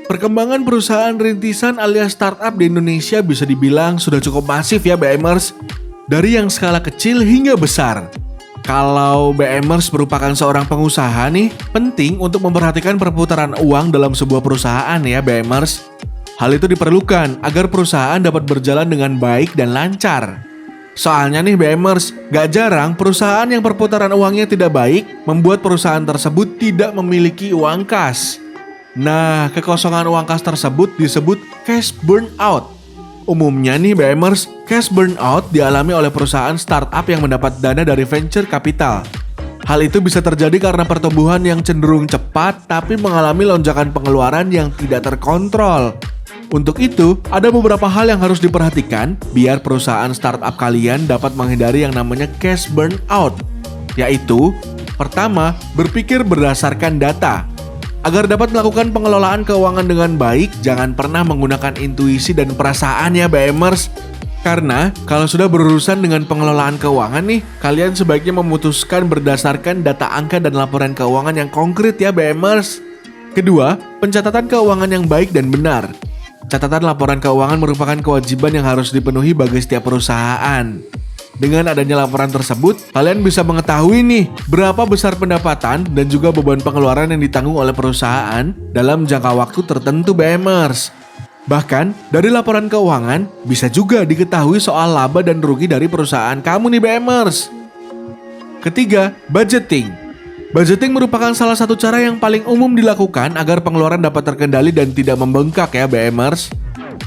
Perkembangan perusahaan rintisan alias startup di Indonesia bisa dibilang sudah cukup masif ya BMers. Dari yang skala kecil hingga besar. Kalau BMers merupakan seorang pengusaha nih, penting untuk memperhatikan perputaran uang dalam sebuah perusahaan ya BMers. Hal itu diperlukan agar perusahaan dapat berjalan dengan baik dan lancar. Soalnya nih BMers, gak jarang perusahaan yang perputaran uangnya tidak baik membuat perusahaan tersebut tidak memiliki uang kas. Nah, kekosongan uang kas tersebut disebut cash burnout. Umumnya nih BMers, cash burnout dialami oleh perusahaan startup yang mendapat dana dari venture capital. Hal itu bisa terjadi karena pertumbuhan yang cenderung cepat tapi mengalami lonjakan pengeluaran yang tidak terkontrol. Untuk itu, ada beberapa hal yang harus diperhatikan biar perusahaan startup kalian dapat menghindari yang namanya cash burnout. Yaitu, pertama, berpikir berdasarkan data. Agar dapat melakukan pengelolaan keuangan dengan baik, jangan pernah menggunakan intuisi dan perasaan ya BMers. Karena kalau sudah berurusan dengan pengelolaan keuangan nih, kalian sebaiknya memutuskan berdasarkan data angka dan laporan keuangan yang konkret ya BMers. Kedua, pencatatan keuangan yang baik dan benar. Catatan laporan keuangan merupakan kewajiban yang harus dipenuhi bagi setiap perusahaan. Dengan adanya laporan tersebut, kalian bisa mengetahui nih berapa besar pendapatan dan juga beban pengeluaran yang ditanggung oleh perusahaan dalam jangka waktu tertentu BMers. Bahkan, dari laporan keuangan bisa juga diketahui soal laba dan rugi dari perusahaan kamu nih BMers. Ketiga, budgeting. Budgeting merupakan salah satu cara yang paling umum dilakukan agar pengeluaran dapat terkendali dan tidak membengkak ya BMers.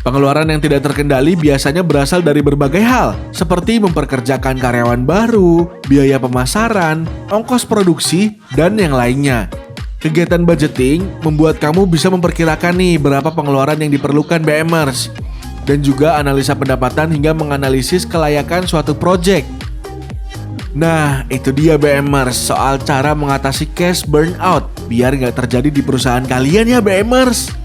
Pengeluaran yang tidak terkendali biasanya berasal dari berbagai hal, seperti memperkerjakan karyawan baru, biaya pemasaran, ongkos produksi, dan yang lainnya. Kegiatan budgeting membuat kamu bisa memperkirakan nih berapa pengeluaran yang diperlukan BMers, dan juga analisa pendapatan hingga menganalisis kelayakan suatu project. Nah, itu dia BMers soal cara mengatasi cash burnout biar nggak terjadi di perusahaan kalian ya BMers.